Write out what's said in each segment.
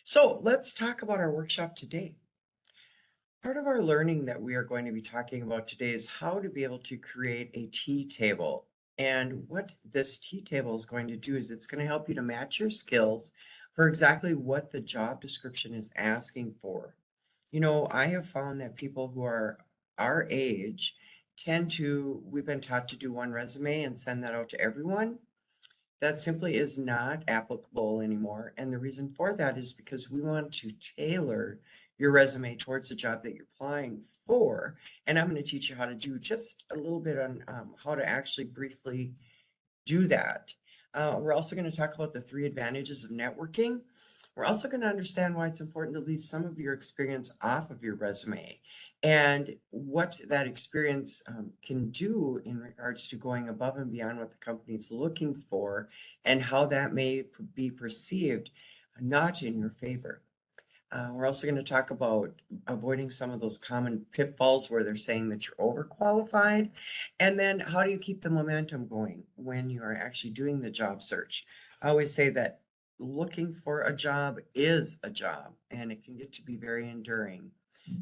So let's talk about our workshop today. Part of our learning that we are going to be talking about today is how to be able to create a tea table. And what this tea table is going to do is it's going to help you to match your skills for exactly what the job description is asking for. I have found that people who are our age we've been taught to do one resume and send that out to everyone. That simply is not applicable anymore. And the reason for that is because we want to tailor your resume towards the job that you're applying for. And I'm going to teach you how to do just a little bit on how to actually briefly do that. We're also going to talk about the three advantages of networking. We're also going to understand why it's important to leave some of your experience off of your resume and what that experience can do in regards to going above and beyond what the company's looking for and how that may be perceived not in your favor. We're also going to talk about avoiding some of those common pitfalls where they're saying that you're overqualified. And then how do you keep the momentum going when you are actually doing the job search? I always say that looking for a job is a job and it can get to be very enduring.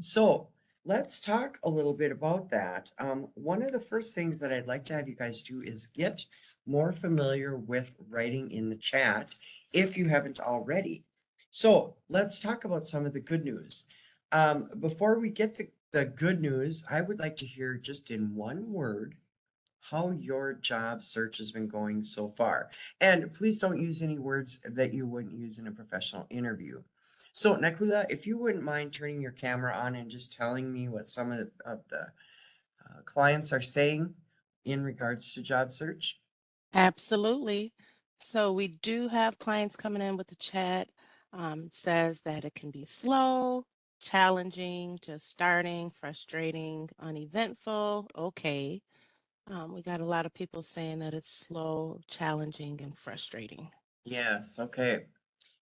So let's talk a little bit about that. One of the first things that I'd like to have you guys do is get more familiar with writing in the chat if you haven't already. So let's talk about some of the good news. Before we get the good news, I would like to hear just in one word how your job search has been going so far. And please don't use any words that you wouldn't use in a professional interview. So, Nakula, if you wouldn't mind turning your camera on and just telling me what some of the clients are saying in regards to job search. Absolutely. So we do have clients coming in with the chat. It says that it can be slow, challenging, just starting, frustrating, uneventful. Okay. We got a lot of people saying that it's slow, challenging, and frustrating. Yes, okay.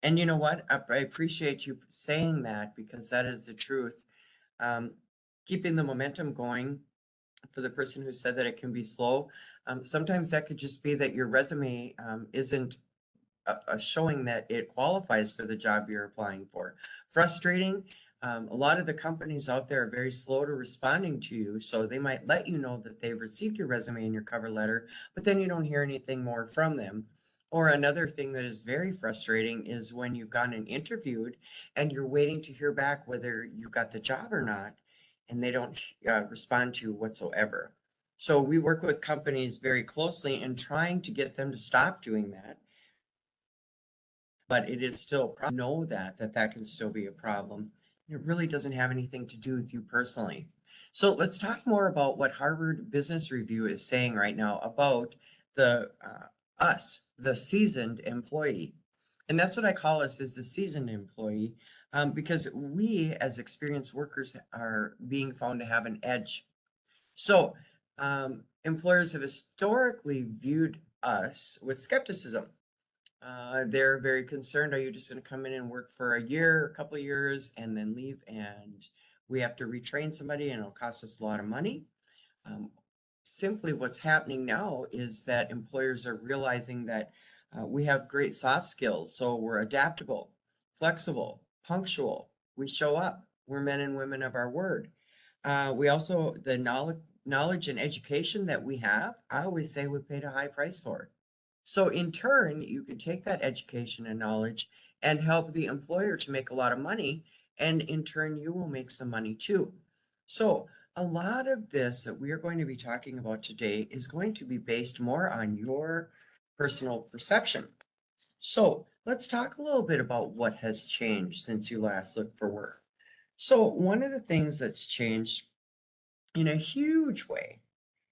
And you know what? I appreciate you saying that because that is the truth. Um, Keeping the momentum going for the person who said that it can be slow. Sometimes that could just be that your resume isn't showing that it qualifies for the job you're applying for. Frustrating. A lot of the companies out there are very slow to responding to you, so they might let you know that they've received your resume and your cover letter, but then you don't hear anything more from them. Or another thing that is very frustrating is when you've gone and interviewed and you're waiting to hear back whether you got the job or not, and they don't respond to you whatsoever. So we work with companies very closely in trying to get them to stop doing that, but it is still know that can still be a problem. It really doesn't have anything to do with you personally. So let's talk more about what Harvard Business Review is saying right now about the us, the seasoned employee. And that's what I call us, is the seasoned employee, because we as experienced workers are being found to have an edge. So employers have historically viewed us with skepticism. They're very concerned. Are you just going to come in and work for a year, a couple of years, and then leave? And we have to retrain somebody, and it'll cost us a lot of money. Um, Simply, what's happening now is that employers are realizing that we have great soft skills. So we're adaptable, flexible, punctual. We show up. We're men and women of our word. We also, the knowledge and education that we have, I always say we paid a high price for it. So in turn, you can take that education and knowledge and help the employer to make a lot of money. And in turn, you will make some money too. So a lot of this that we are going to be talking about today is going to be based more on your personal perception. So let's talk a little bit about what has changed since you last looked for work. So one of the things that's changed in a huge way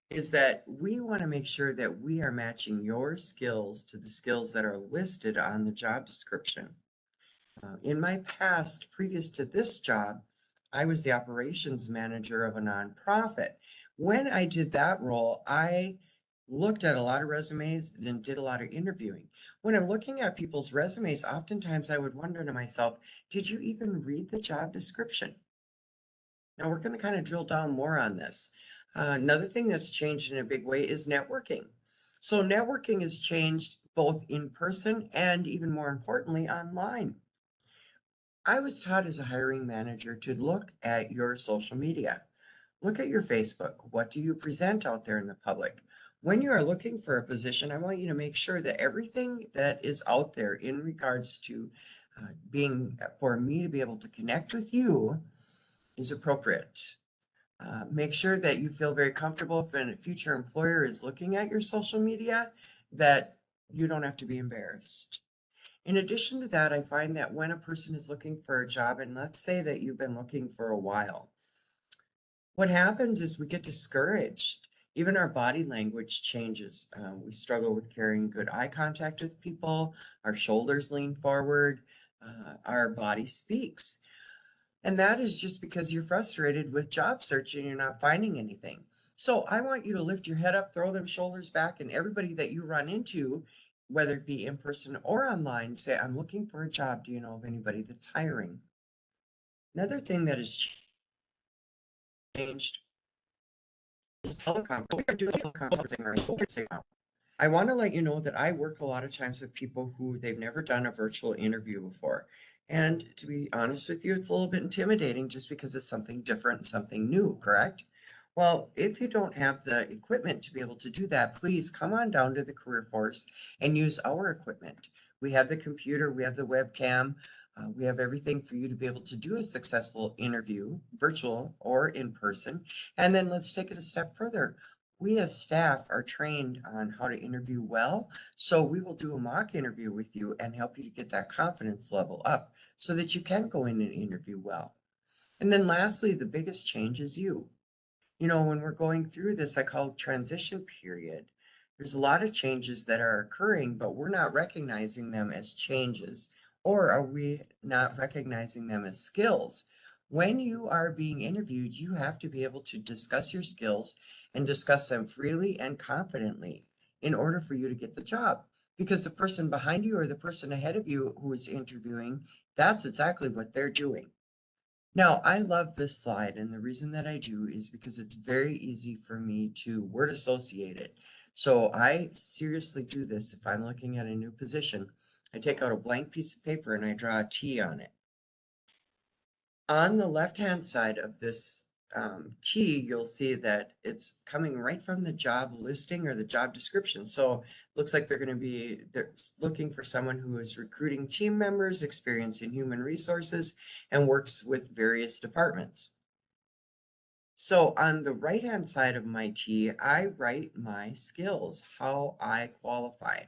is that we want to make sure that we are matching your skills to the skills that are listed on the job description. In my past, previous to this job, I was the operations manager of a nonprofit. When I did that role, I looked at a lot of resumes and did a lot of interviewing. When I'm looking at people's resumes, oftentimes I would wonder to myself, did you even read the job description? Now we're going to kind of drill down more on this. Another thing that's changed in a big way is networking. So networking has changed both in person and even more importantly online. I was taught as a hiring manager to look at your social media. Look at your Facebook. What do you present out there in the public? When you are looking for a position, I want you to make sure that everything that is out there in regards to being for me to be able to connect with you is appropriate. Make sure that you feel very comfortable if a future employer is looking at your social media, that you don't have to be embarrassed. In addition to that, I find that when a person is looking for a job, and let's say that you've been looking for a while, what happens is we get discouraged. Even our body language changes. We struggle with carrying good eye contact with people, our shoulders lean forward, our body speaks. And that is just because you're frustrated with job search and you're not finding anything. So I want you to lift your head up, throw them shoulders back, and everybody that you run into, whether it be in person or online, say, I'm looking for a job. Do you know of anybody that's hiring? Another thing that has changed is telecom. We are doing teleconferencing right now. I want to let you know that I work a lot of times with people who they've never done a virtual interview before. And to be honest with you, it's a little bit intimidating just because it's something different and something new, correct? Well, if you don't have the equipment to be able to do that, please come on down to the Career Force and use our equipment. We have the computer, we have the webcam, we have everything for you to be able to do a successful interview, virtual or in person. And then let's take it a step further. We as staff are trained on how to interview well, so we will do a mock interview with you and help you to get that confidence level up so that you can go in and interview well. And then lastly, the biggest change is you. You know, when we're going through this, I call transition period. There's a lot of changes that are occurring, but we're not recognizing them as changes, or are we not recognizing them as skills? When you are being interviewed, you have to be able to discuss your skills and discuss them freely and confidently in order for you to get the job. Because the person behind you or the person ahead of you who is interviewing, that's exactly what they're doing. Now, I love this slide, and the reason that I do is because it's very easy for me to word associate it. So I seriously do this if I'm looking at a new position. I take out a blank piece of paper and I draw a T on it. On the left-hand side of this T, you'll see that it's coming right from the job listing or the job description. So looks like they're looking for someone who is recruiting team members, experience in human resources, and works with various departments. So on the right-hand side of my T, I write my skills, how I qualify.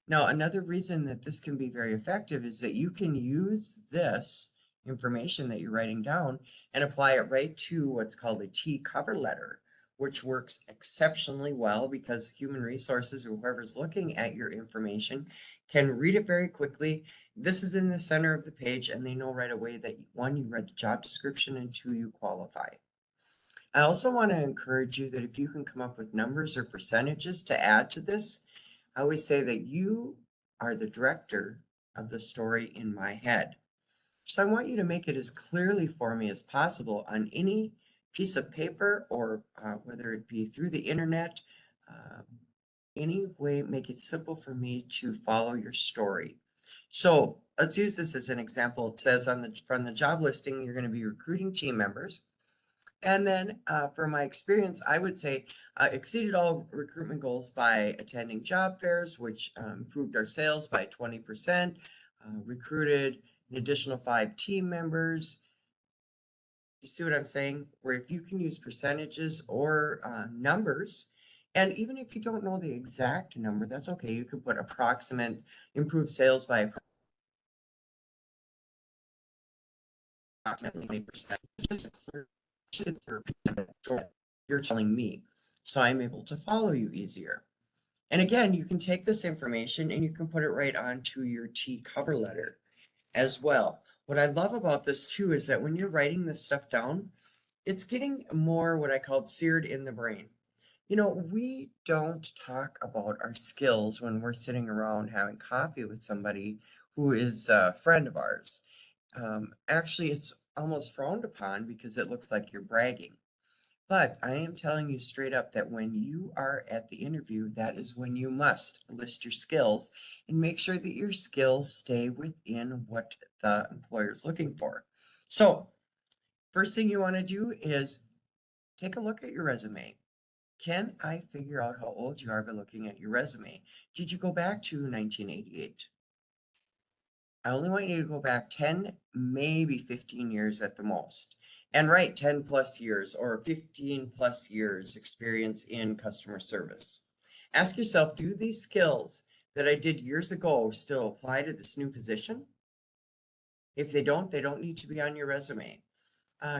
Now, another reason that this can be very effective is that you can use this information that you're writing down and apply it right to what's called a T cover letter, which works exceptionally well because human resources or whoever's looking at your information can read it very quickly. This is in the center of the page, and they know right away that one, you read the job description, and two, you qualify. I also want to encourage you that if you can come up with numbers or percentages to add to this, I always say that you are the director of the story in my head. So I want you to make it as clearly for me as possible on any piece of paper or whether it be through the internet, uh, any way, make it simple for me to follow your story. So let's use this as an example. It says from the job listing, you're going to be recruiting team members. And then for my experience, I would say exceeded all recruitment goals by attending job fairs, which improved our sales by 20%, recruited an additional 5 team members. You see what I'm saying? Where if you can use percentages or numbers, and even if you don't know the exact number, that's okay. You could put approximate improved sales by approximately 20%. You're telling me, so I'm able to follow you easier. And again, you can take this information and you can put it right onto your T cover letter as well. What I love about this too is that when you're writing this stuff down, it's getting more what I call seared in the brain. You know, we don't talk about our skills when we're sitting around having coffee with somebody who is a friend of ours. Actually, it's almost frowned upon because it looks like you're bragging. But I am telling you straight up that when you are at the interview, that is when you must list your skills and make sure that your skills stay within what the employer is looking for. So, first thing you want to do is take a look at your resume. Can I figure out how old you are by looking at your resume? Did you go back to 1988? I only want you to go back 10, maybe 15 years at the most. And write 10 plus years or 15 plus years experience in customer service. Ask yourself, do these skills that I did years ago still apply to this new position? If they don't need to be on your resume.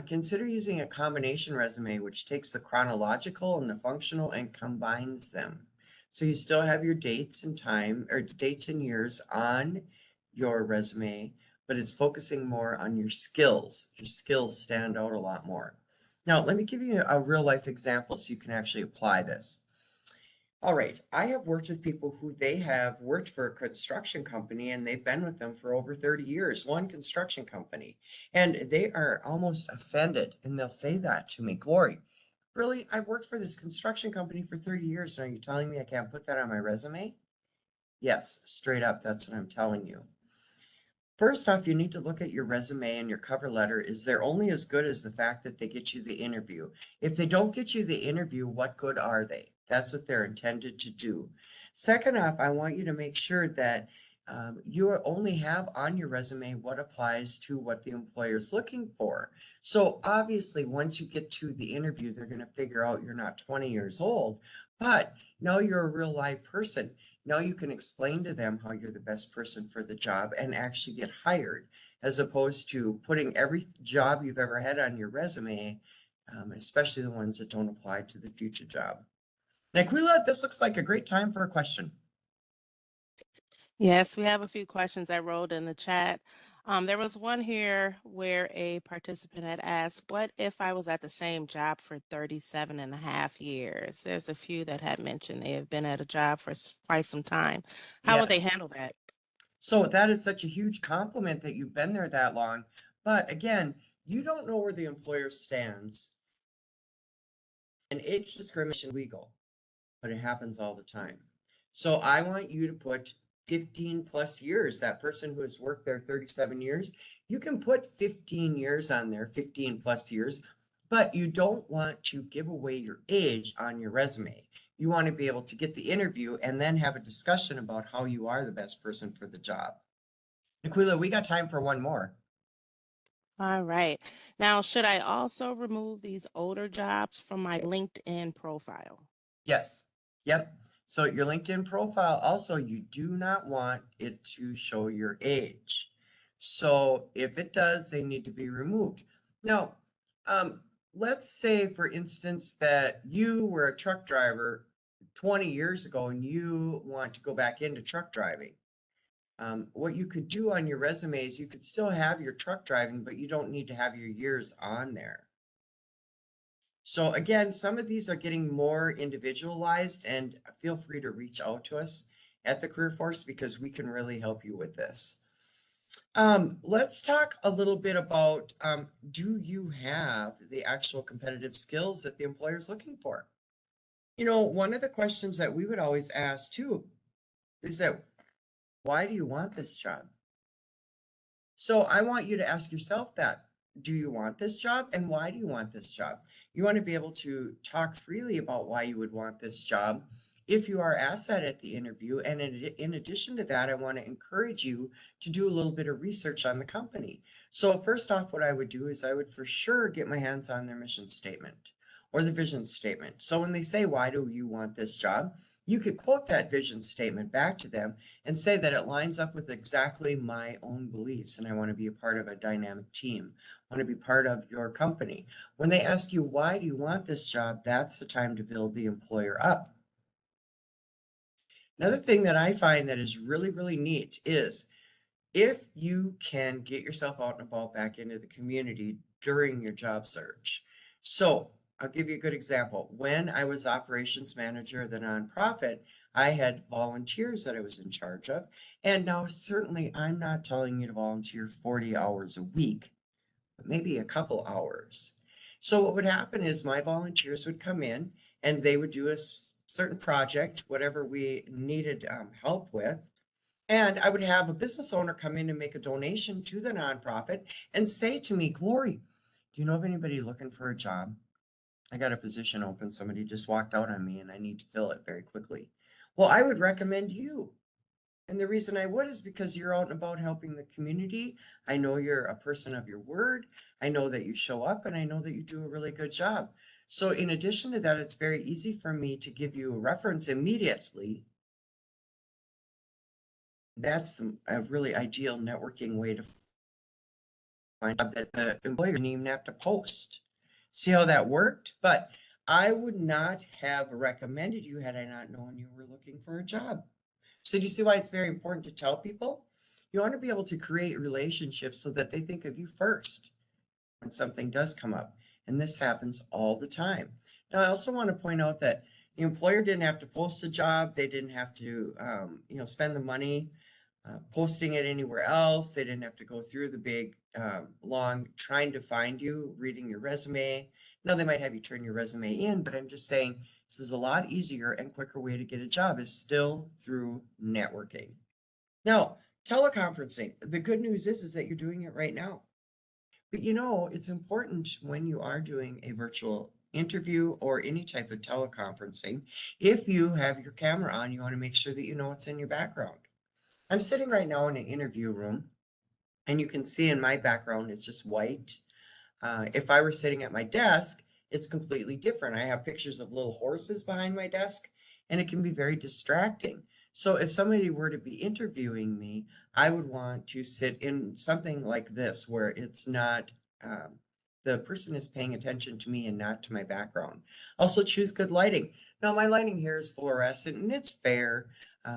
Consider using a combination resume, which takes the chronological and the functional and combines them. So you still have your dates and time or dates and years on your resume, but it's focusing more on your skills. Your skills stand out a lot more. Now, let me give you a real life example so you can actually apply this. All right, I have worked with people who they have worked for a construction company and they've been with them for over 30 years, one construction company, and they are almost offended and they'll say that to me, Glory, really? I've worked for this construction company for 30 years and are you telling me I can't put that on my resume? Yes, straight up, that's what I'm telling you. First off, you need to look at your resume and your cover letter. Is they're only as good as the fact that they get you the interview. If they don't get you the interview, what good are they? That's what they're intended to do. Second off, I want you to make sure that you only have on your resume what applies to what the employer is looking for. So obviously, once you get to the interview, they're going to figure out you're not 20 years old, but now you're a real live person. Now you can explain to them how you're the best person for the job and actually get hired, as opposed to putting every job you've ever had on your resume, especially the ones that don't apply to the future job. Naquila, this looks like a great time for a question. Yes, we have a few questions I wrote in the chat. There was one here where a participant had asked, what if I was at the same job for 37 and a half years? There's a few that had mentioned they have been at a job for quite some time. How would they Yes. handle that? So that is such a huge compliment that you've been there that long. But again, you don't know where the employer stands. And age discrimination is legal, but it happens all the time. So I want you to put 15 plus years. That person who has worked there 37 years, you can put 15 years on there, 15 plus years, but you don't want to give away your age on your resume. You want to be able to get the interview and then have a discussion about how you are the best person for the job. Aquila, we got time for one more. All right. Now, should I also remove these older jobs from my LinkedIn profile? Yes. Yep. So your LinkedIn profile also, you do not want it to show your age. So if it does, they need to be removed. Now, um, let's say, for instance, that you were a truck driver 20 years ago and you want to go back into truck driving. What you could do on your resume is you could still have your truck driving, but you don't need to have your years on there. So again, some of these are getting more individualized, and feel free to reach out to us at the Career Force because we can really help you with this. Let's talk a little bit about, do you have the actual competitive skills that the employer is looking for? You know, one of the questions that we would always ask too is that, why do you want this job? So I want you to ask yourself that. Do you want this job and why do you want this job? You want to be able to talk freely about why you would want this job if you are asked that at the interview. And in addition to that, I want to encourage you to do a little bit of research on the company. So first off, what I would do is I would for sure get my hands on their mission statement or the vision statement. So when they say, why do you want this job? You could quote that vision statement back to them and say that it lines up with exactly my own beliefs and I want to be a part of a dynamic team. I want to be part of your company. When they ask you, why do you want this job? That's the time to build the employer up. Another thing that I find that is really, really neat is if you can get yourself out and about back into the community during your job search. So I'll give you a good example. When I was operations manager of the nonprofit, I had volunteers that I was in charge of. And now, certainly, I'm not telling you to volunteer 40 hours a week, but maybe a couple hours. So what would happen is my volunteers would come in and they would do a certain project, whatever we needed help with. And I would have a business owner come in and make a donation to the nonprofit and say to me, Glory, do you know of anybody looking for a job? I got a position open. Somebody just walked out on me and I need to fill it very quickly. Well, I would recommend you. And the reason I would is because you're out and about helping the community. I know you're a person of your word. I know that you show up and I know that you do a really good job. So, in addition to that, it's very easy for me to give you a reference immediately. That's a really ideal networking way to find out that the employer didn't even have to post. See how that worked? But I would not have recommended you had I not known you were looking for a job. So do you see why it's very important to tell people? You want to be able to create relationships so that they think of you first when something does come up. And this happens all the time. Now, I also want to point out that the employer didn't have to post the job. They didn't have to, spend the money posting it anywhere else. They didn't have to go through the big, long trying to find you, reading your resume. Now, they might have you turn your resume in, but I'm just saying this is a lot easier and quicker way to get a job is still through networking. Now, teleconferencing, the good news is that you're doing it right now. But it's important when you are doing a virtual interview or any type of teleconferencing, if you have your camera on, you want to make sure that you know what's in your background. I'm sitting right now in an interview room, and you can see in my background, it's just white. If I were sitting at my desk, it's completely different. I have pictures of little horses behind my desk, and it can be very distracting. So if somebody were to be interviewing me, I would want to sit in something like this where it's not, the person is paying attention to me and not to my background. Also choose good lighting. Now my lighting here is fluorescent and it's fair.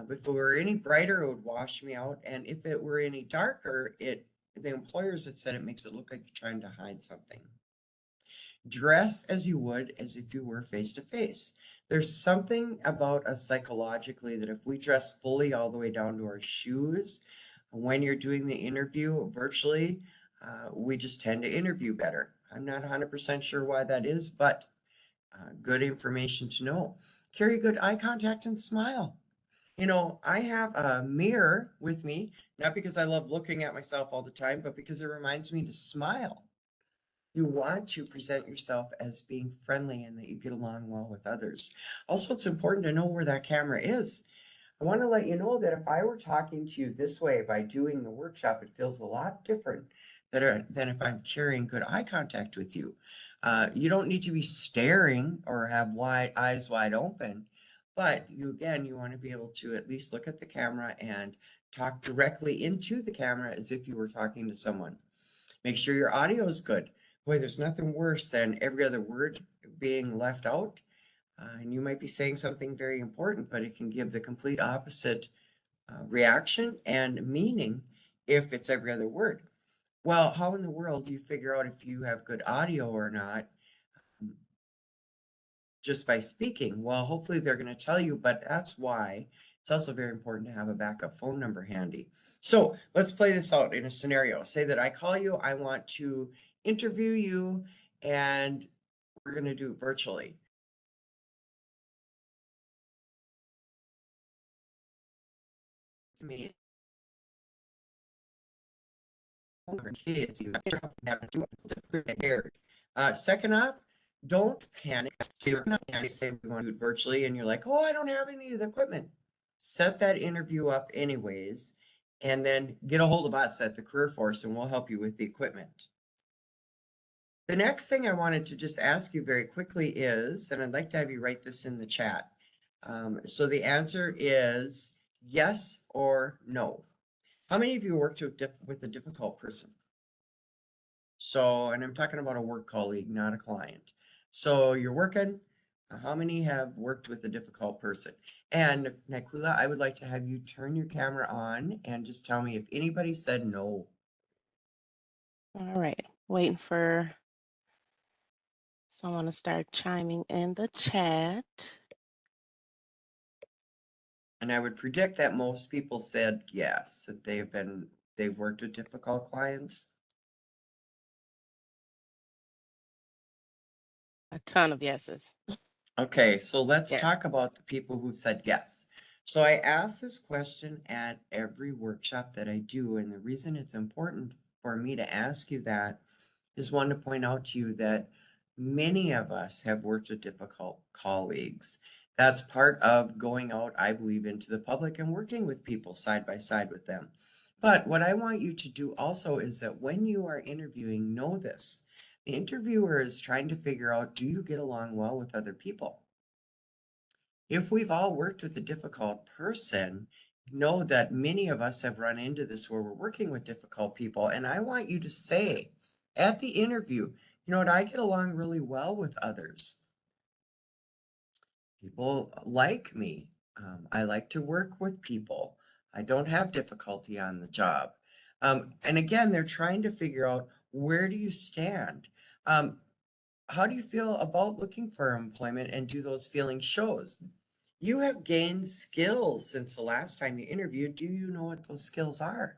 If it were any brighter, it would wash me out. And if it were any darker, the employers had said it makes it look like you're trying to hide something. Dress as you would as if you were face to face. There's something about us psychologically that if we dress fully all the way down to our shoes, when you're doing the interview virtually, we just tend to interview better. I'm not 100% sure why that is, but good information to know. Carry good eye contact and smile. I have a mirror with me, not because I love looking at myself all the time, but because it reminds me to smile. You want to present yourself as being friendly and that you get along well with others. Also, it's important to know where that camera is. I want to let you know that if I were talking to you this way by doing the workshop, it feels a lot different than if I'm carrying good eye contact with you. You don't need to be staring or have eyes wide open, but you want to be able to at least look at the camera and talk directly into the camera as if you were talking to someone. Make sure your audio is good. Boy, there's nothing worse than every other word being left out. And you might be saying something very important, but it can give the complete opposite reaction and meaning if it's every other word. Well, how in the world do you figure out if you have good audio or not just by speaking? Well, hopefully they're going to tell you, but that's why it's also very important to have a backup phone number handy. So let's play this out in a scenario. Say that I call you, I want to interview you, and we're going to do it virtually. Me. Second off, don't panic. So you're not panic, say we want to do it virtually, and you're like, oh, I don't have any of the equipment. Set that interview up anyways, and then get a hold of us at the Career Force, and we'll help you with the equipment. The next thing I wanted to just ask you very quickly is, and I'd like to have you write this in the chat. So the answer is yes or no. How many of you worked with a difficult person? So, and I'm talking about a work colleague, not a client. So you're working. How many have worked with a difficult person? And Nikula, I would like to have you turn your camera on and just tell me if anybody said no. All right, waiting for someone to start chiming in the chat. And I would predict that most people said yes, that they've worked with difficult clients. a ton of yeses. Okay, so let's Yes. talk about the people who said yes. So I ask this question at every workshop that I do, and the reason it's important for me to ask you that is one to point out to you that many of us have worked with difficult colleagues. That's part of going out, I believe, into the public and working with people side by side with them. But what I want you to do also is that when you are interviewing, know this. The interviewer is trying to figure out, do you get along well with other people? If we've all worked with a difficult person, know that many of us have run into this where we're working with difficult people. And I want you to say at the interview, you know what, I get along really well with others. People like me. I like to work with people. I don't have difficulty on the job. And again, they're trying to figure out, where do you stand? Um, how do you feel about looking for employment, and do those feelings shows? You have gained skills since the last time you interviewed. Do you know what those skills are?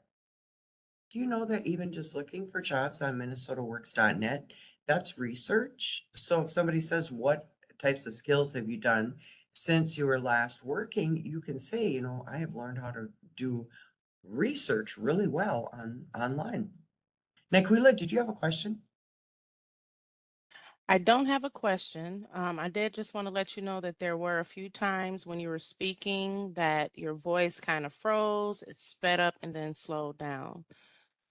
Do you know that even just looking for jobs on minnesotaworks.net, that's research? So if somebody says, what types of skills have you done since you were last working, you can say, you know, I have learned how to do research really well online. Naquila, did you have a question? I don't have a question. I did just want to let you know that there were a few times when you were speaking that your voice kind of froze, it sped up and then slowed down. Okay.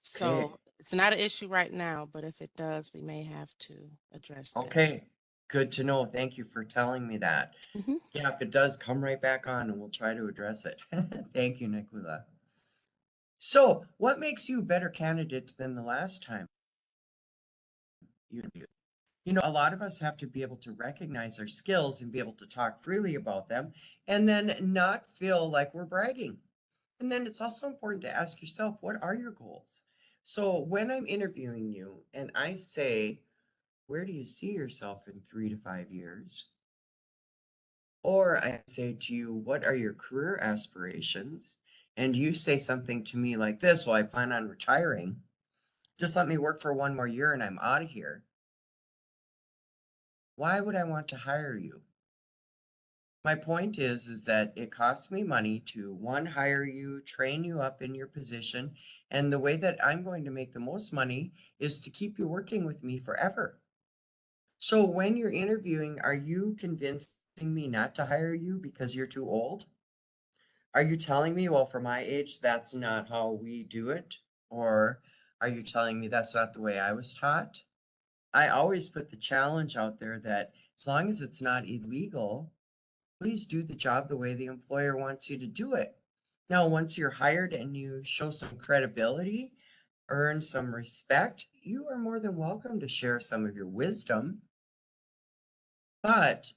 So it's not an issue right now, but if it does, we may have to address that. Okay. Good to know. Thank you for telling me that. Mhm. Yeah, if it does, come right back on and we'll try to address it. Thank you, Nicola. So, what makes you a better candidate than the last time you interviewed? You know, a lot of us have to be able to recognize our skills and be able to talk freely about them and then not feel like we're bragging. And then it's also important to ask yourself, what are your goals? So, when I'm interviewing you and I say, where do you see yourself in 3 to 5 years? Or I say to you, what are your career aspirations? And you say something to me like this, well, I plan on retiring. Just let me work for one more year and I'm out of here. Why would I want to hire you? My point is that it costs me money to one, hire you, train you up in your position. And the way that I'm going to make the most money is to keep you working with me forever. So when you're interviewing, are you convincing me not to hire you because you're too old? Are you telling me, well, for my age, that's not how we do it? Or are you telling me that's not the way I was taught? I always put the challenge out there that as long as it's not illegal, please do the job the way the employer wants you to do it. Now, once you're hired and you show some credibility, earn some respect, you are more than welcome to share some of your wisdom. But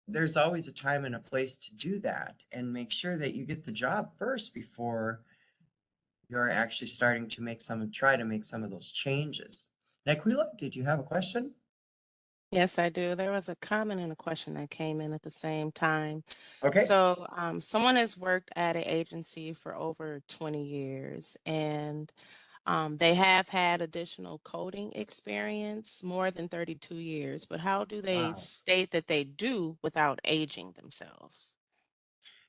there's always a time and a place to do that, and make sure that you get the job first before you're actually starting to try to make some of those changes. Naquila, did you have a question? Yes, I do. There was a comment and a question that came in at the same time. Okay. So, someone has worked at an agency for over 20 years, and they have had additional coding experience, more than 32 years, but how do they Wow. state that they do without aging themselves?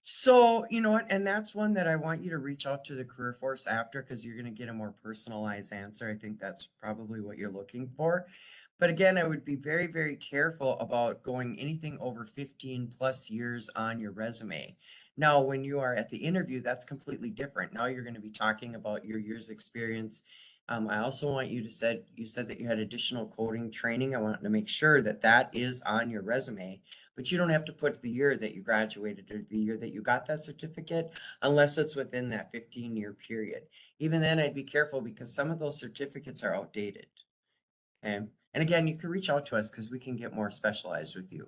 So, you know what? And that's one that I want you to reach out to the career force after, because you're going to get a more personalized answer. I think that's probably what you're looking for. But again, I would be very, very careful about going anything over 15 plus years on your resume. Now, when you are at the interview, that's completely different. Now you're going to be talking about your year's experience. I also want you said that you had additional coding training. I want to make sure that that is on your resume, but you don't have to put the year that you graduated or the year that you got that certificate unless it's within that 15-year period. Even then, I'd be careful because some of those certificates are outdated. Okay. And again, you can reach out to us because we can get more specialized with you.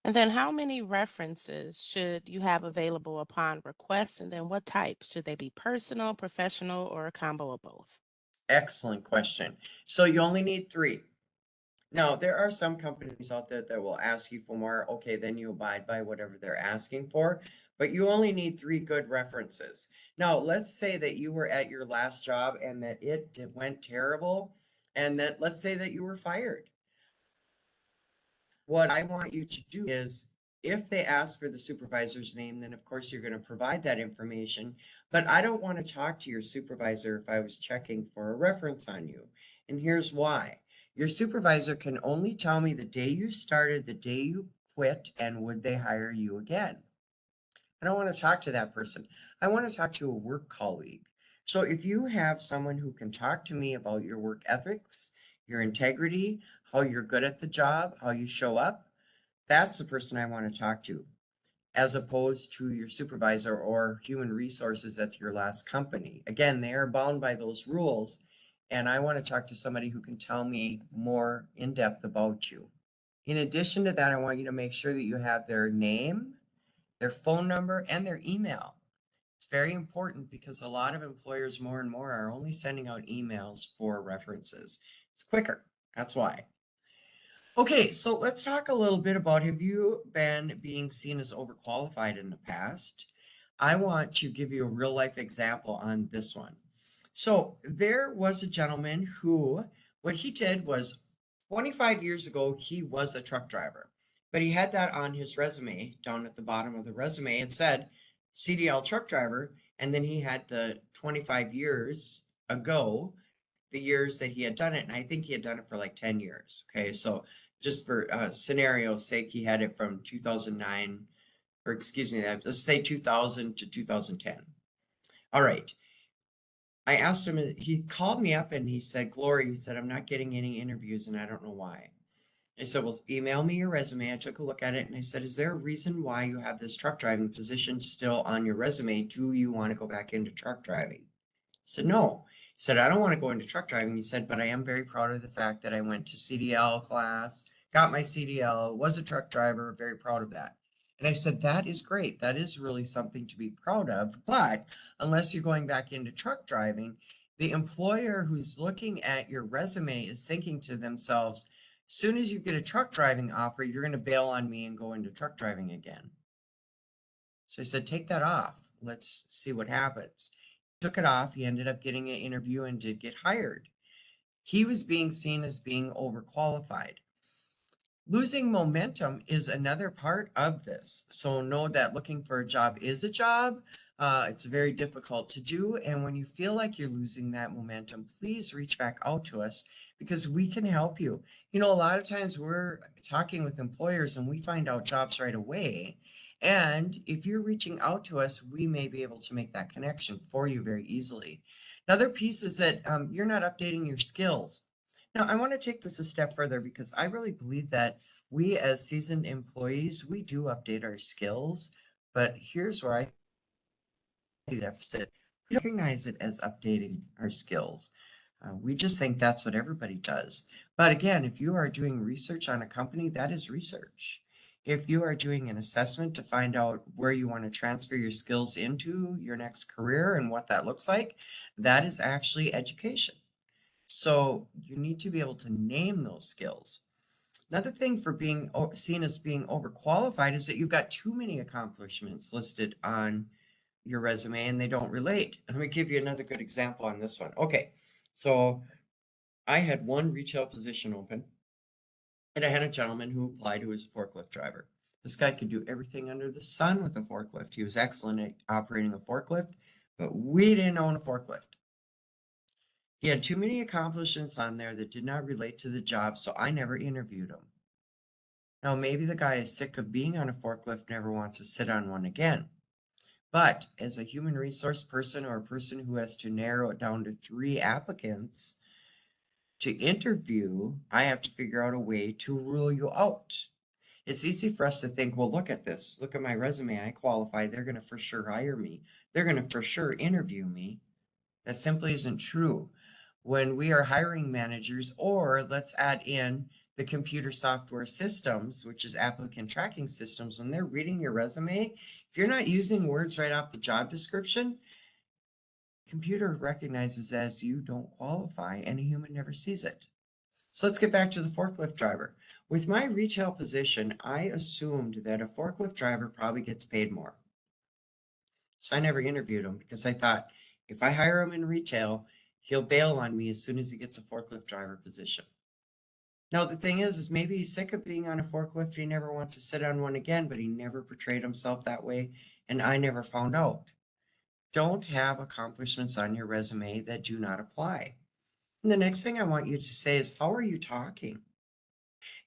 And then how many references should you have available upon request? And then what type? Should they be personal, professional, or a combo of both? Excellent question. So you only need three. Now, there are some companies out there that will ask you for more. Okay, then you abide by whatever they're asking for, but you only need three good references. Now, let's say that you were at your last job and that it went terrible. and that let's say that you were fired. What I want you to do is, if they ask for the supervisor's name, then of course you're going to provide that information. But I don't want to talk to your supervisor if I was checking for a reference on you. And here's why. Your supervisor can only tell me the day you started, the day you quit, and would they hire you again. I don't want to talk to that person. I want to talk to a work colleague. So if you have someone who can talk to me about your work ethics, your integrity, how you're good at the job, how you show up, that's the person I want to talk to, as opposed to your supervisor or human resources at your last company. Again, they are bound by those rules, and I want to talk to somebody who can tell me more in depth about you. In addition to that, I want you to make sure that you have their name, their phone number, and their email. It's very important because a lot of employers more and more are only sending out emails for references. It's quicker. That's why. Okay, so let's talk a little bit about, have you been being seen as overqualified in the past? I want to give you a real life example on this one. So there was a gentleman who, what he did was 25 years ago, he was a truck driver, but he had that on his resume. Down at the bottom of the resume, it said CDL truck driver. And then he had the 25 years ago, the years that he had done it. And I think he had done it for like 10 years. Okay. So just for scenario's sake, he had it from 2009, or excuse me, let's say 2000 to 2010. All right. I asked him, he called me up and he said, Glory, he said, I'm not getting any interviews and I don't know why. I said, well, email me your resume. I took a look at it and I said, is there a reason why you have this truck driving position still on your resume? Do you want to go back into truck driving? He said, no. He said, I don't want to go into truck driving. He said, but I am very proud of the fact that I went to CDL class, got my CDL, was a truck driver, very proud of that. And I said, that is great. That is really something to be proud of. But unless you're going back into truck driving, the employer who's looking at your resume is thinking to themselves, as soon as you get a truck driving offer, you're going to bail on me and go into truck driving again. So I said, take that off. Let's see what happens. Took it off. He ended up getting an interview and did get hired. He was being seen as being overqualified. Losing momentum is another part of this. So know that looking for a job is a job. It's very difficult to do. And when you feel like you're losing that momentum, please reach back out to us because we can help you. You know, a lot of times we're talking with employers and we find out jobs right away. And if you're reaching out to us, we may be able to make that connection for you very easily. Another piece is that you're not updating your skills. Now, I want to take this a step further because I really believe that we as seasoned employees, we do update our skills, but here's where I see the deficit. We don't recognize it as updating our skills. We just think that's what everybody does. But again, if you are doing research on a company, that is research. If you are doing an assessment to find out where you want to transfer your skills into your next career and what that looks like, that is actually education. So you need to be able to name those skills. Another thing for being seen as being overqualified is that you've got too many accomplishments listed on your resume and they don't relate. And let me give you another good example on this one. Okay, so I had one retail position open and I had a gentleman who applied who was a forklift driver. This guy could do everything under the sun with a forklift. He was excellent at operating a forklift, but we didn't own a forklift. He had too many accomplishments on there that did not relate to the job, so I never interviewed him. Now, maybe the guy is sick of being on a forklift, never wants to sit on one again. But as a human resource person or a person who has to narrow it down to 3 applicants to interview, I have to figure out a way to rule you out. It's easy for us to think, well, look at this. Look at my resume. I qualify. They're going to for sure hire me. They're going to for sure interview me. That simply isn't true. When we are hiring managers, or let's add in the computer software systems, which is applicant tracking systems, when they're reading your resume, if you're not using words right off the job description, computer recognizes as you don't qualify and a human never sees it. So let's get back to the forklift driver. With my retail position, I assumed that a forklift driver probably gets paid more. So I never interviewed him because I thought if I hire him in retail, He'll bail on me as soon as he gets a forklift driver position. Now, the thing is maybe he's sick of being on a forklift. He never wants to sit on one again, but he never portrayed himself that way. And I never found out. Don't have accomplishments on your resume that do not apply. And the next thing I want you to say is, how are you talking?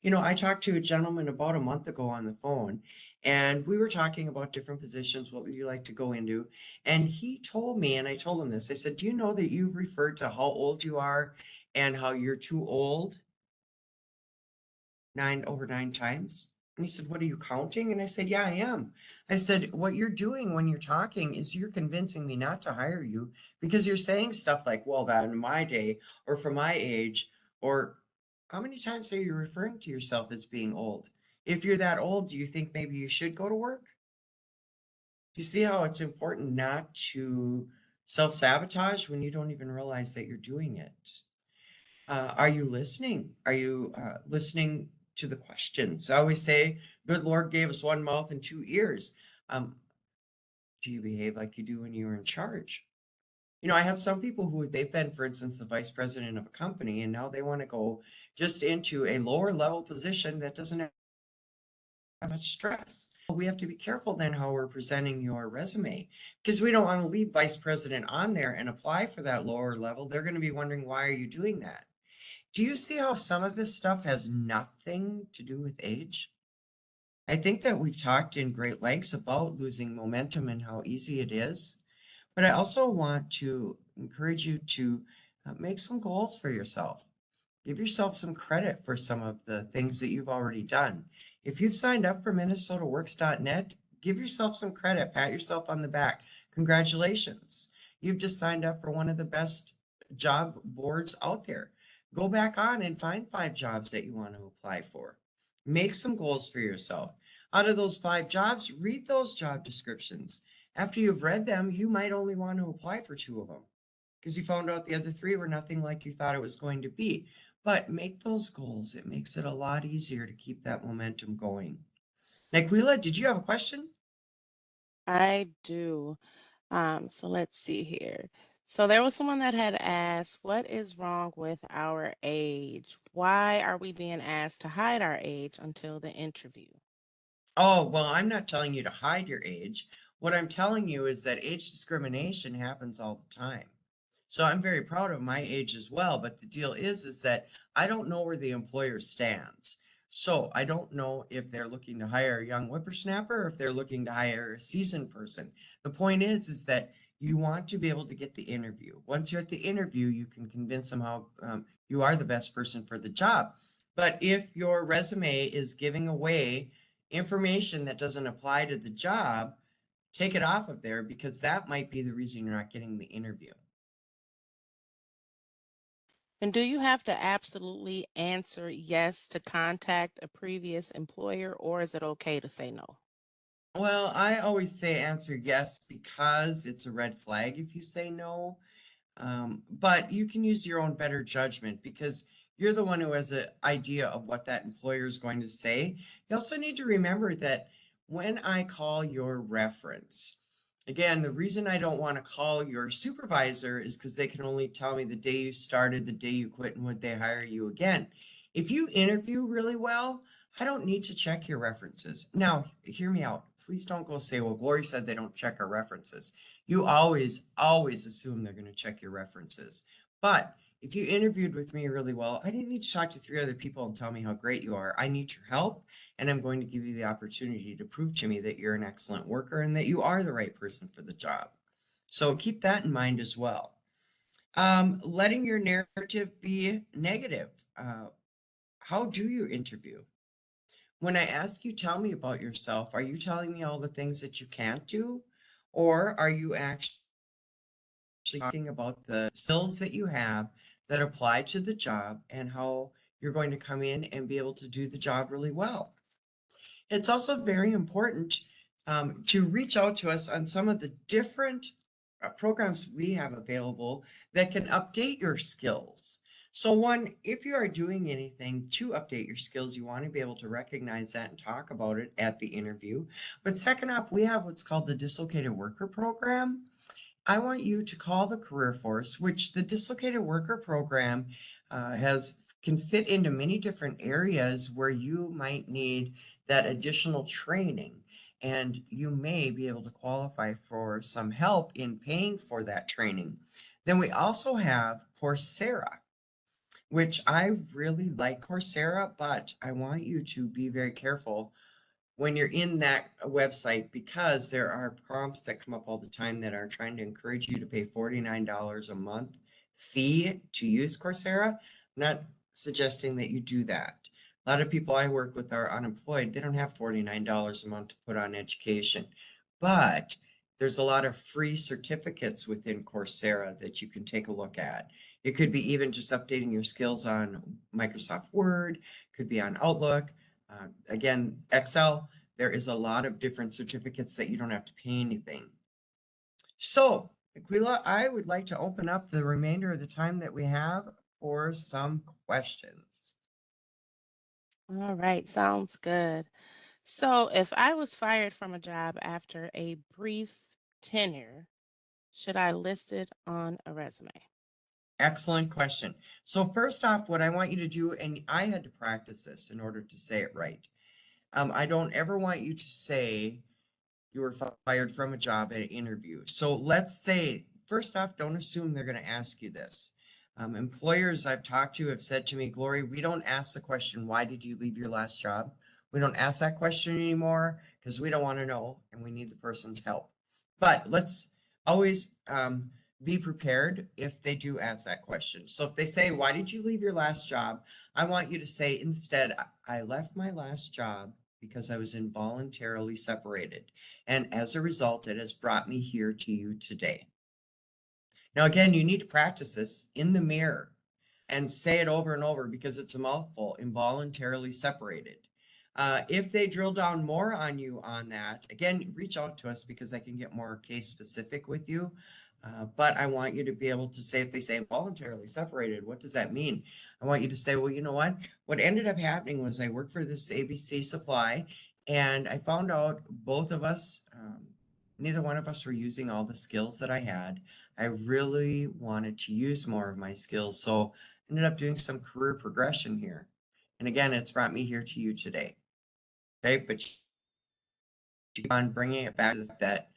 I talked to a gentleman about a month ago on the phone, and we were talking about different positions. What would you like to go into? And he told me, and I told him this, I said, do you know that you've referred to how old you are and how you're too old over 9 times? And he said, what are you counting? And I said, yeah, I am. I said, what you're doing when you're talking is you're convincing me not to hire you because you're saying stuff like, well, that in my day or for my age, or how many times are you referring to yourself as being old? If you're that old, do you think maybe you should go to work? Do you see how it's important not to self sabotage when you don't even realize that you're doing it? Are you listening? Are you listening to the questions? I always say, good Lord gave us one mouth and two ears. Um, do you behave like you do when you were in charge? I have some people who they've been, for instance, the vice president of a company, and now they want to go just into a lower level position that doesn't have much stress. We have to be careful then how we're presenting your resume because we don't want to leave vice president on there and apply for that lower level. They're going to be wondering, why are you doing that? Do you see how some of this stuff has nothing to do with age? I think that we've talked in great lengths about losing momentum and how easy it is. But I also want to encourage you to make some goals for yourself. Give yourself some credit for some of the things that you've already done. If you've signed up for MinnesotaWorks.net, give yourself some credit, pat yourself on the back. Congratulations. You've just signed up for one of the best job boards out there. Go back on and find 5 jobs that you want to apply for. Make some goals for yourself. Out of those 5 jobs, read those job descriptions. After you've read them, you might only want to apply for 2 of them because you found out the other 3 were nothing like you thought it was going to be. But make those goals. It makes it a lot easier to keep that momentum going. Naquila, did you have a question? I do. So let's see here. So there was someone that had asked, what is wrong with our age? Why are we being asked to hide our age until the interview? Oh, well, I'm not telling you to hide your age. What I'm telling you is that age discrimination happens all the time. So I'm very proud of my age as well, but the deal is that I don't know where the employer stands. So I don't know if they're looking to hire a young whippersnapper or if they're looking to hire a seasoned person. The point is that you want to be able to get the interview. Once you're at the interview, you can convince them how you are the best person for the job. But if your resume is giving away information that doesn't apply to the job, take it off of there because that might be the reason you're not getting the interview. And do you have to absolutely answer yes to contact a previous employer, or is it okay to say no? Well, I always say answer yes because it's a red flag if you say no. But you can use your own better judgment because you're the one who has an idea of what that employer is going to say. You also need to remember that when I call your reference, again, the reason I don't want to call your supervisor is because they can only tell me the day you started, the day you quit, and would they hire you again. If you interview really well, I don't need to check your references. Now, hear me out. Please don't go say, well, Glory said they don't check our references. You always assume they're going to check your references. But if you interviewed with me really well, I didn't need to talk to 3 other people and tell me how great you are. I need your help, and I'm going to give you the opportunity to prove to me that you're an excellent worker and that you are the right person for the job. So keep that in mind as well. Letting your narrative be negative. How do you interview? When I ask you, tell me about yourself, are you telling me all the things that you can't do? Or are you actually talking about the skills that you have that apply to the job and how you're going to come in and be able to do the job really well? It's also very important to reach out to us on some of the different programs we have available that can update your skills. So, one, if you are doing anything to update your skills, you want to be able to recognize that and talk about it at the interview. But second off, we have what's called the Dislocated Worker Program. I want you to call the Career Force, which the Dislocated Worker Program can fit into many different areas where you might need that additional training. And you may be able to qualify for some help in paying for that training. Then we also have Coursera, which I really like Coursera, but I want you to be very careful when you're in that website because there are prompts that come up all the time that are trying to encourage you to pay $49 a month fee to use Coursera. I'm not suggesting that you do that. A lot of people I work with are unemployed. They don't have $49 a month to put on education, but there's a lot of free certificates within Coursera that you can take a look at. It could be even just updating your skills on Microsoft Word, could be on Outlook, again, Excel. There is a lot of different certificates that you don't have to pay anything. So, Aquila, I would like to open up the remainder of the time that we have for some questions. All right, sounds good. So, if I was fired from a job after a brief tenure, should I list it on a resume? Excellent question. So first off, what I want you to do, and I had to practice this in order to say it right. I don't ever want you to say you were fired from a job at an interview. So let's say, first off, don't assume they're going to ask you this. Employers I've talked to have said to me, Glory, we don't ask the question, why did you leave your last job? We don't ask that question anymore because we don't want to know and we need the person's help. But let's always be prepared if they do ask that question. So if they say, why did you leave your last job? I want you to say instead, I left my last job because I was involuntarily separated. And as a result, it has brought me here to you today. Now, again, you need to practice this in the mirror and say it over and over because it's a mouthful, involuntarily separated. If they drill down more on you on that, again, reach out to us because I can get more case specific with you. But I want you to be able to say, if they say voluntarily separated, what does that mean? I want you to say, well, you know what? What ended up happening was I worked for this ABC Supply and I found out both of us, neither one of us were using all the skills that I had. I really wanted to use more of my skills. So I ended up doing some career progression here. And again, it's brought me here to you today. Okay, but keep on bringing it back to the fact that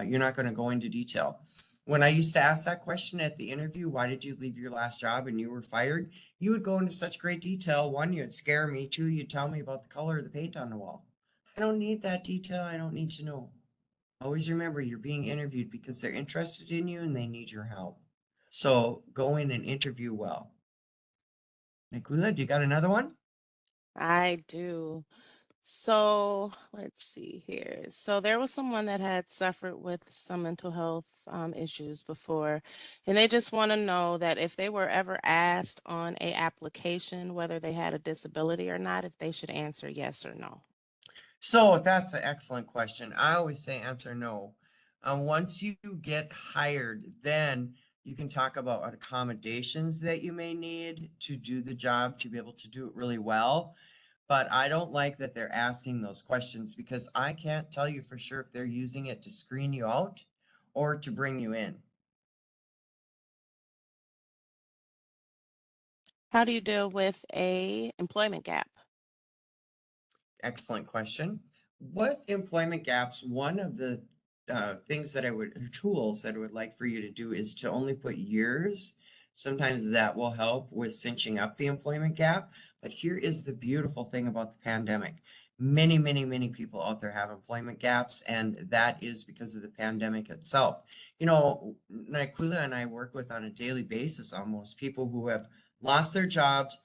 you're not going to go into detail. When I used to ask that question at the interview, why did you leave your last job and you were fired? You would go into such great detail. One, you'd scare me. Two, you'd tell me about the color of the paint on the wall. I don't need that detail. I don't need to know. Always remember you're being interviewed because they're interested in you and they need your help. So go in and interview well. Nicola, do you got another one? I do. So let's see here. So there was someone that had suffered with some mental health issues before, and they just want to know that if they were ever asked on a application whether they had a disability or not, if they should answer yes or no. So that's an excellent question. I always say answer no. Once you get hired, then you can talk about accommodations that you may need to do the job to be able to do it really well. But I don't like that they're asking those questions because I can't tell you for sure if they're using it to screen you out or to bring you in. How do you deal with a employment gap? Excellent question. What employment gaps, one of the things that tools that I would like for you to do is to only put years. Sometimes that will help with cinching up the employment gap. But here is the beautiful thing about the pandemic. Many, many, many people out there have employment gaps, and that is because of the pandemic itself. You know, Naquila and I work with on a daily basis almost people who have lost their jobs.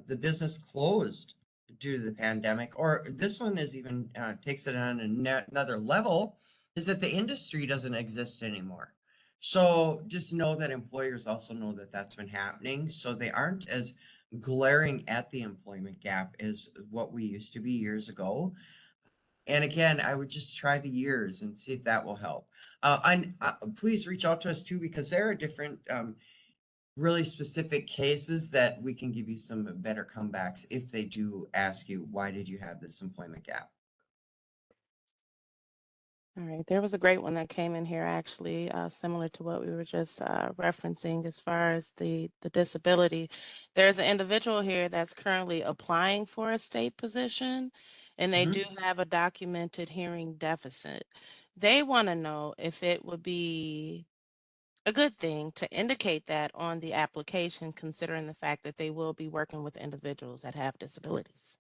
The business closed due to the pandemic, or this one is even takes it on another level, is that the industry doesn't exist anymore. So just know that employers also know that that's been happening. So they aren't as glaring at the employment gap as what we used to be years ago. And again, I would just try the years and see if that will help. And please reach out to us too, because there are different really specific cases that we can give you some better comebacks if they do ask you, why did you have this employment gap? All right, there was a great one that came in here actually, similar to what we were just referencing as far as the disability. There's an individual here that's currently applying for a state position, and they do Mhm. have a documented hearing deficit. They want to know if it would be a good thing to indicate that on the application, considering the fact that they will be working with individuals that have disabilities.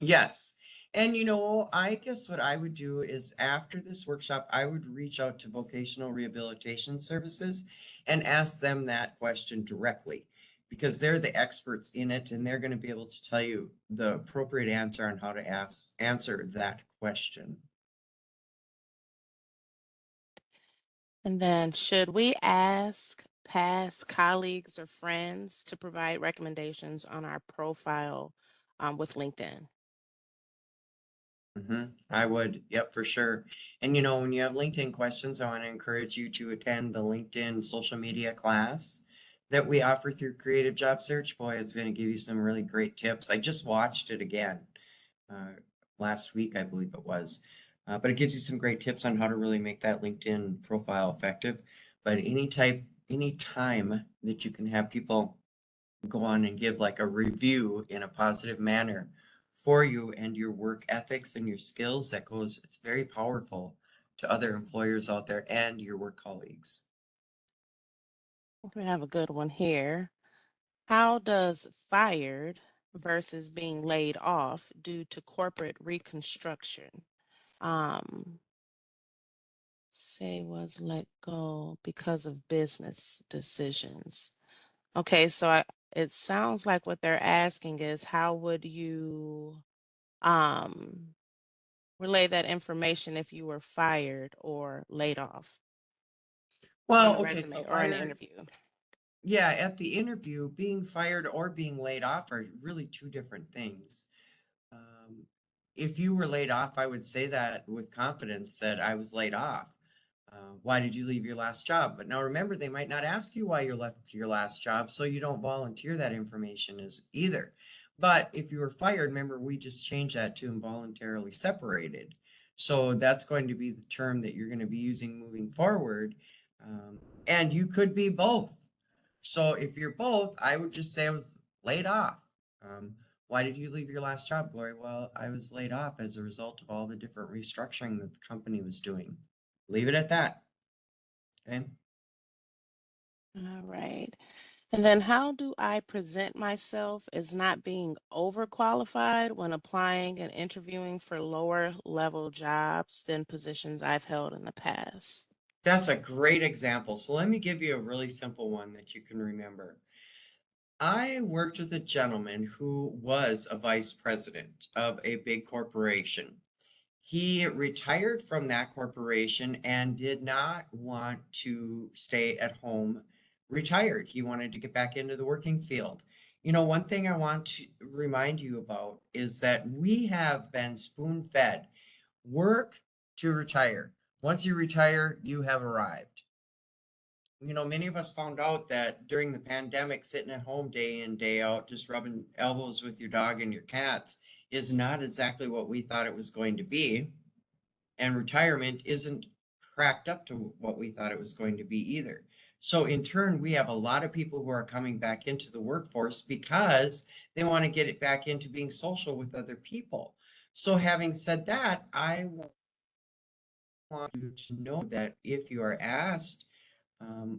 Yes. And I guess what I would do is after this workshop, I would reach out to vocational rehabilitation services and ask them that question directly because they're the experts in it and they're going to be able to tell you the appropriate answer on how to answer that question. And then, should we ask past colleagues or friends to provide recommendations on our profile with LinkedIn? I would, yep, for sure. And when you have LinkedIn questions, I want to encourage you to attend the LinkedIn social media class that we offer through Creative Job Search. Boy, it's going to give you some really great tips. I just watched it again uh, last week, I believe it was. But it gives you some great tips on how to really make that LinkedIn profile effective. But any time that you can have people go on and give like a review in a positive manner for you and your work ethics and your skills, it's very powerful to other employers out there and your work colleagues. We have a good one here. How does fired versus being laid off due to corporate reconstruction? Um, say was let go because of business decisions. Okay, so it sounds like what they're asking is how would you um relay that information if you were fired or laid off on Well, a okay, so resume or an fired, interview? yeah, at the interview, being fired or being laid off are really two different things. Um, if you were laid off, I would say that with confidence that I was laid off. Why did you leave your last job? But now remember, they might not ask you why you left your last job, so you don't volunteer that information as either. But if you were fired, remember, we just changed that to involuntarily separated. So that's going to be the term that you're going to be using moving forward. And you could be both. So if you're both, I would just say I was laid off. Um, why did you leave your last job, Glory? Well, I was laid off as a result of all the different restructuring that the company was doing. Leave it at that. Okay. All right. And then how do I present myself as not being overqualified when applying and interviewing for lower level jobs than positions I've held in the past? That's a great example. So let me give you a really simple one that you can remember. I worked with a gentleman who was a vice president of a big corporation. He retired from that corporation and did not want to stay at home retired. He wanted to get back into the working field. One thing I want to remind you about is that we have been spoon fed work to retire. Once you retire, you have arrived. Many of us found out that during the pandemic, sitting at home day in, day out, just rubbing elbows with your dog and your cats is not exactly what we thought it was going to be. And retirement isn't cracked up to what we thought it was going to be either. So, in turn, we have a lot of people who are coming back into the workforce because they want to get it back into being social with other people. So, having said that, I want you to know that if you are asked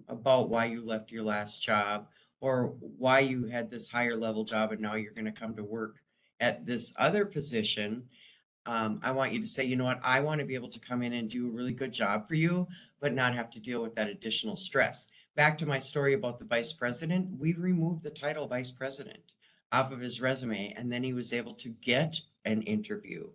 about why you left your last job or why you had this higher level job and now you're going to come to work at this other position, I want you to say, you know what, I want to be able to come in and do a really good job for you, but not have to deal with that additional stress. Back to my story about the vice president, we removed the title vice president off of his resume, and then he was able to get an interview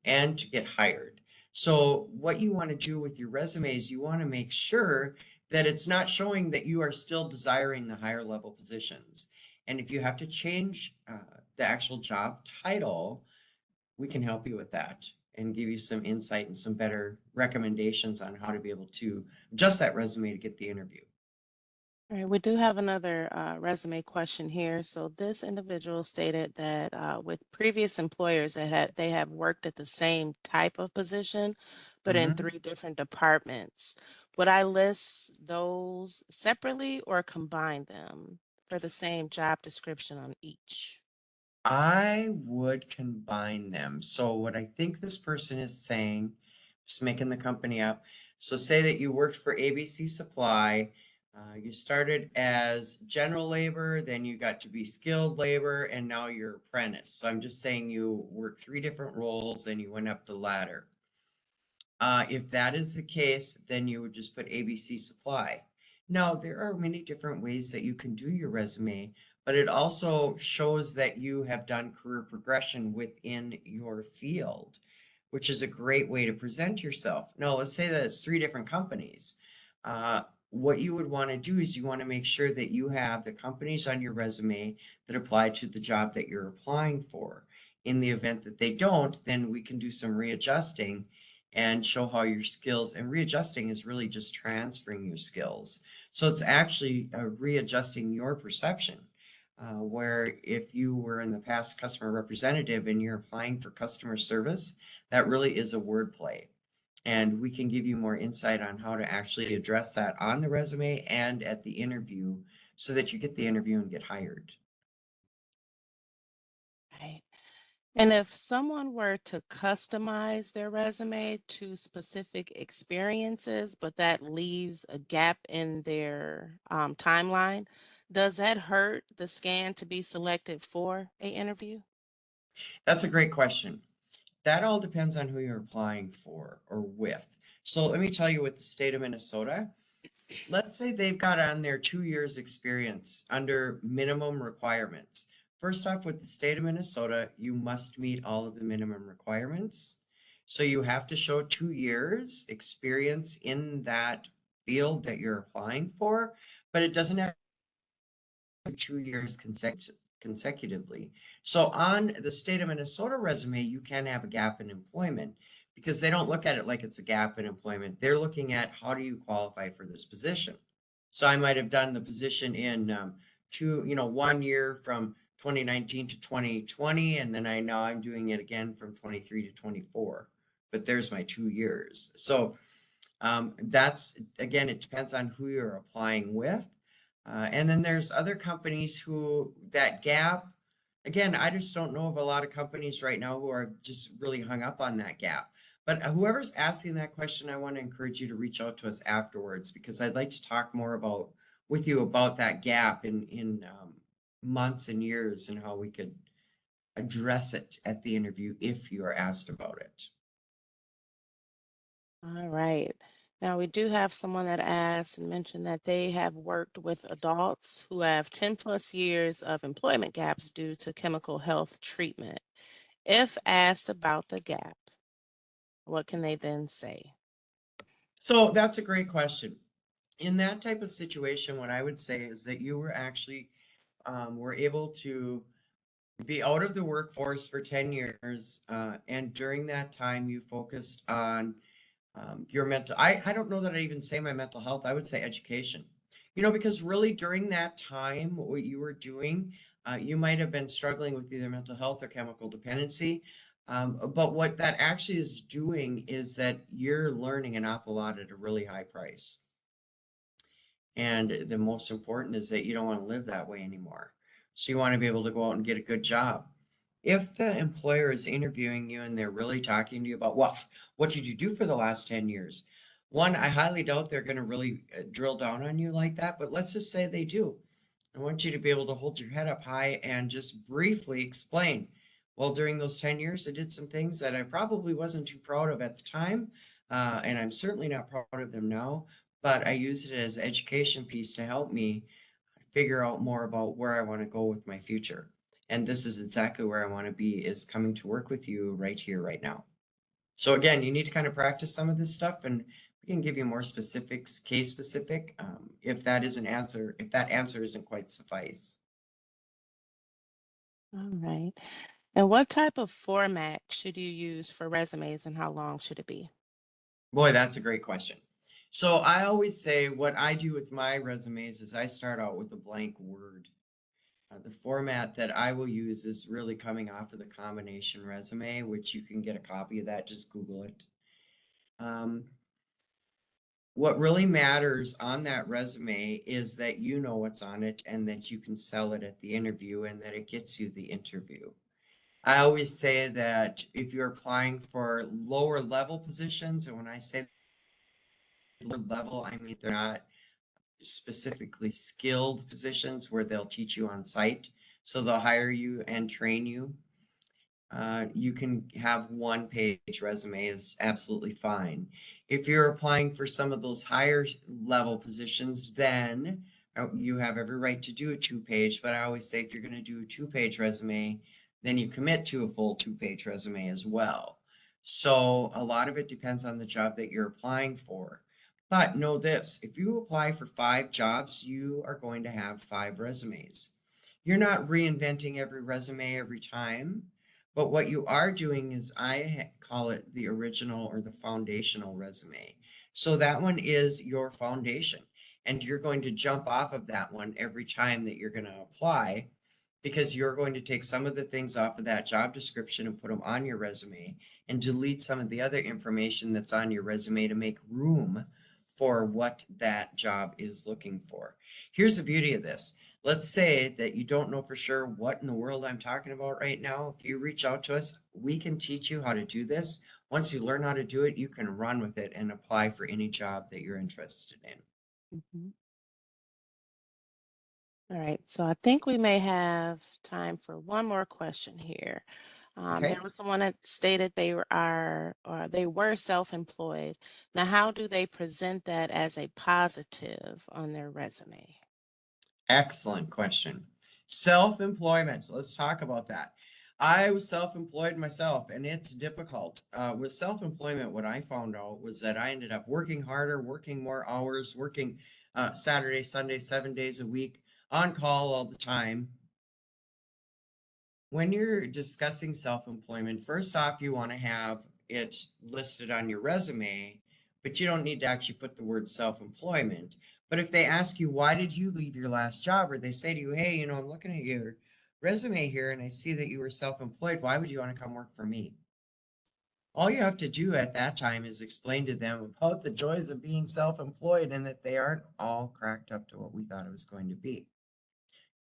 and to get hired. So, what you want to do with your resume is you want to make sure that it's not showing that you are still desiring the higher level positions. And if you have to change the actual job title, we can help you with that and give you some insight and some better recommendations on how to be able to adjust that resume to get the interview. All right, we do have another resume question here. So this individual stated that with previous employers that they have worked at the same type of position, but in Mhm. 3 different departments. Would I list those separately or combine them for the same job description on each? I would combine them. So what I think this person is saying, just making the company up. So say that you worked for ABC Supply. You started as general labor, then you got to be skilled labor, and now you're apprentice. So I'm just saying you worked 3 different roles and you went up the ladder. If that is the case, then you would just put ABC Supply. Now, there are many different ways that you can do your resume, but it also shows that you have done career progression within your field, which is a great way to present yourself. Now, let's say that it's 3 different companies. What you would want to do is you want to make sure that you have the companies on your resume that apply to the job that you're applying for. In the event that they don't, then we can do some readjusting and show how your skills and readjusting is really just transferring your skills. So it's actually readjusting your perception. Where if you were in the past customer representative and you're applying for customer service, that really is a word play. And we can give you more insight on how to actually address that on the resume and at the interview so that you get the interview and get hired. Right. And if someone were to customize their resume to specific experiences, but that leaves a gap in their timeline, does that hurt the scan to be selected for a interview? That's a great question. That all depends on who you're applying for or with. So let me tell you with the state of Minnesota, let's say they've got on their 2 years experience under minimum requirements. First off, with the state of Minnesota, you must meet all of the minimum requirements. So you have to show 2 years experience in that field that you're applying for, but it doesn't have 2 years consecutively. So on the state of Minnesota resume, you can have a gap in employment because they don't look at it like it's a gap in employment. They're looking at how do you qualify for this position. So I might have done the position in 1 year from 2019 to 2020, and then now I'm doing it again from 23 to 24. But there's my 2 years. So that's again, it depends on who you're applying with. And then there's other companies who that gap, again, I just don't know of a lot of companies right now who are just really hung up on that gap. But whoever's asking that question, I want to encourage you to reach out to us afterwards because I'd like to talk more about with you about that gap in months and years and how we could address it at the interview if you are asked about it. All right. Now, we do have someone that asked and mentioned that they have worked with adults who have 10 plus years of employment gaps due to chemical health treatment. If asked about the gap, what can they then say? So that's a great question. In that type of situation, what I would say is that you were actually were able to be out of the workforce for 10 years, and during that time, you focused on your mental. I don't know that I even say my mental health. I would say education. Because really during that time, what you were doing, you might have been struggling with either mental health or chemical dependency. But what that actually is doing is that you're learning an awful lot at a really high price. And the most important is that you don't want to live that way anymore. So you want to be able to go out and get a good job. If the employer is interviewing you and they're really talking to you about, well, what did you do for the last 10 years? One, I highly doubt they're going to really drill down on you like that, but let's just say they do. I want you to be able to hold your head up high and just briefly explain. Well, during those 10 years, I did some things that I probably wasn't too proud of at the time, and I'm certainly not proud of them now, but I use it as education piece to help me figure out more about where I want to go with my future. And this is exactly where I want to be is coming to work with you right here, right now. So again, you need to kind of practice some of this stuff and we can give you more specifics, case specific, if that answer isn't quite suffice. All right. And what type of format should you use for resumes and how long should it be? Boy, that's a great question. So I always say what I do with my resumes is I start out with a blank word. The format that I will use is really coming off of the combination resume, which you can get a copy of that. Just Google it. Um, what really matters on that resume is that you know what's on it and that you can sell it at the interview and that it gets you the interview. I always say that if you're applying for lower level positions, and when I say lower level, I mean they're not specifically skilled positions where they'll teach you on site. So they'll hire you and train you. You can have one page resume is absolutely fine. If you're applying for some of those higher level positions, then you have every right to do a 2 page. But I always say if you're going to do a 2 page resume, then you commit to a full 2 page resume as well. So a lot of it depends on the job that you're applying for. But know this, if you apply for 5 jobs, you are going to have 5 resumes. You're not reinventing every resume every time. But what you are doing is call it the original or the foundational resume. So that one is your foundation. And you're going to jump off of that one every time that you're going to apply because you're going to take some of the things off of that job description and put them on your resume and delete some of the other information that's on your resume to make room for what that job is looking for. Here's the beauty of this. Let's say that you don't know for sure what in the world I'm talking about right now. If you reach out to us, we can teach you how to do this. Once you learn how to do it, you can run with it and apply for any job that you're interested in. Mhm. All right, so I think we may have time for one more question here. There Okay? was someone that stated they were self-employed. Now, how do they present that as a positive on their resume? Excellent question. Self-employment. Let's talk about that. I was self-employed myself, and it's difficult. With self-employment, what I found out was that I ended up working harder, working more hours, working Saturday, Sunday, 7 days a week, on call all the time. When you're discussing self-employment, first off, you want to have it listed on your resume, but you don't need to actually put the word self-employment. But if they ask you, why did you leave your last job? Or they say to you, hey, I'm looking at your resume here and I see that you were self-employed. Why would you want to come work for me? All you have to do at that time is explain to them about the joys of being self-employed and that they aren't all cracked up to what we thought it was going to be.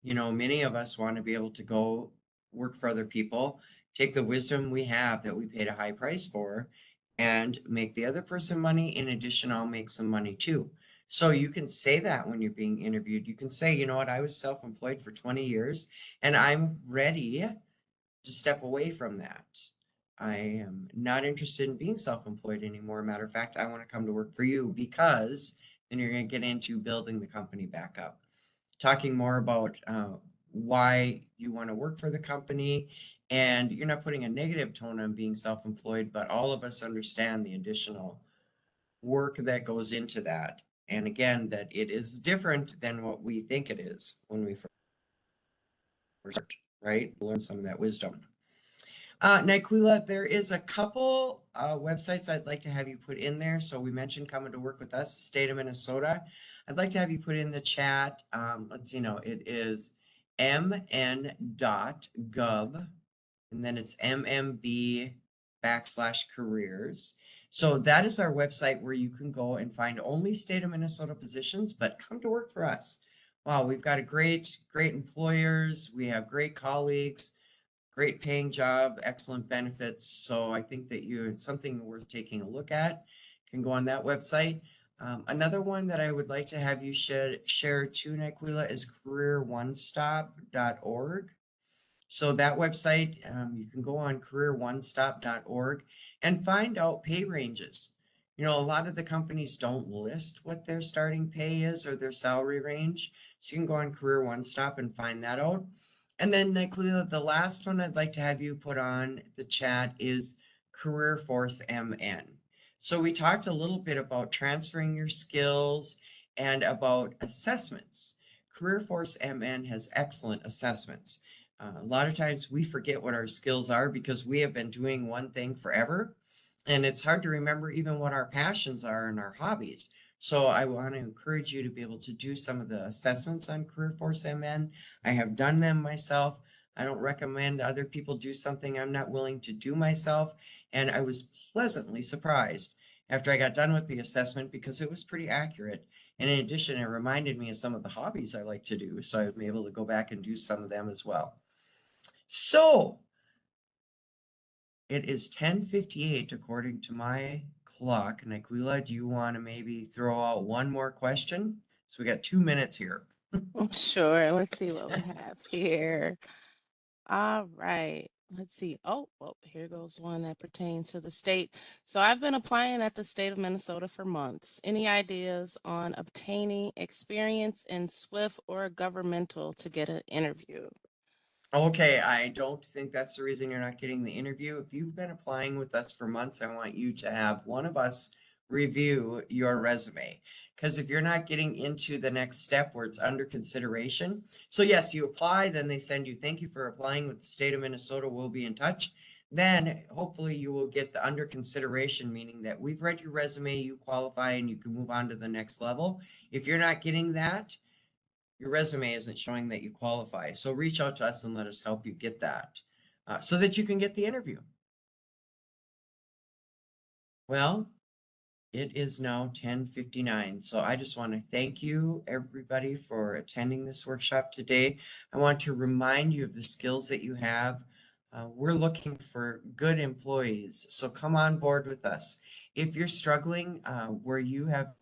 Many of us want to be able to go work for other people, take the wisdom we have that we paid a high price for, and make the other person money. In addition, I'll make some money too. So you can say that when you're being interviewed. You can say, you know what, I was self employed for 20 years and I'm ready to step away from that. I am not interested in being self employed anymore. Matter of fact, I want to come to work for you because then you're going to get into building the company back up, talking more about why you want to work for the company. And you're not putting a negative tone on being self employed, but all of us understand the additional work that goes into that. And again, that it is different than what we think it is when we first start, right? Learn some of that wisdom. Nyquila, there is a couple websites I'd like to have you put in there. So we mentioned coming to work with us, the state of Minnesota. I'd like to have you put in the chat. Let's see, no, it is mn.gov, and then it's mmb/careers. So that is our website where you can go and find only state of Minnesota positions, but come to work for us. Wow, we've got a great employers. We have great colleagues, great paying job, excellent benefits. So I think that it's something worth taking a look at. You can go on that website. Another one that I would like to have you share too, Nyquila, is careeronestop.org. So that website, you can go on careeronestop.org and find out pay ranges. A lot of the companies don't list what their starting pay is or their salary range. So you can go on Career One Stop and find that out. And then, Nicolina, the last one I'd like to have you put on the chat is Career Force MN. So we talked a little bit about transferring your skills and about assessments. Career Force MN has excellent assessments. A lot of times we forget what our skills are because we have been doing one thing forever. And it's hard to remember even what our passions are and our hobbies. So I want to encourage you to be able to do some of the assessments on Career Force MN. I have done them myself. I don't recommend other people do something I'm not willing to do myself. And I was pleasantly surprised after I got done with the assessment because it was pretty accurate. And in addition, it reminded me of some of the hobbies I like to do. So I've been able to go back and do some of them as well. So it is 10:58 according to my clock. And Aquila, do you want to maybe throw out one more question? So we got 2 minutes here. Sure. Let's see what we have here. All right. Let's see. Oh, well, here goes one that pertains to the state. So I've been applying at the state of Minnesota for months. Any ideas on obtaining experience in SWIFT or governmental to get an interview? Okay, I don't think that's the reason you're not getting the interview. If you've been applying with us for months, I want you to have one of us review your resume. Because if you're not getting into the next step where it's under consideration, so yes, you apply, then they send you, thank you for applying with the state of Minnesota, we'll be in touch. Then hopefully you will get the under consideration, meaning that we've read your resume, you qualify, and you can move on to the next level. If you're not getting that, your resume isn't showing that you qualify. So reach out to us and let us help you get that so that you can get the interview. Well, it is now 10:59. So I just want to thank you, everybody, for attending this workshop today. I want to remind you of the skills that you have. We're looking for good employees. So come on board with us. If you're struggling where you have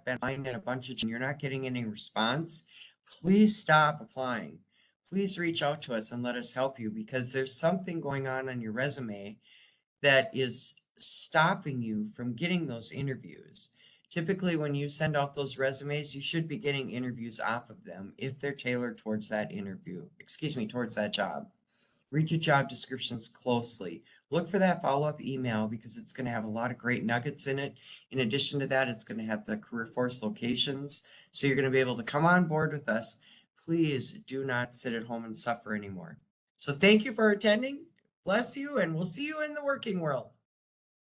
been applying in a bunch of and you're not getting any response, please stop applying. Please reach out to us and let us help you because there's something going on your resume that is stopping you from getting those interviews. Typically, when you send out those resumes, you should be getting interviews off of them if they're tailored towards that interview, towards that job. Read your job descriptions closely. Look for that follow-up email because it's going to have a lot of great nuggets in it. In addition to that, it's going to have the career force locations. So you're going to be able to come on board with us. Please do not sit at home and suffer anymore. So thank you for attending. Bless you, and we'll see you in the working world.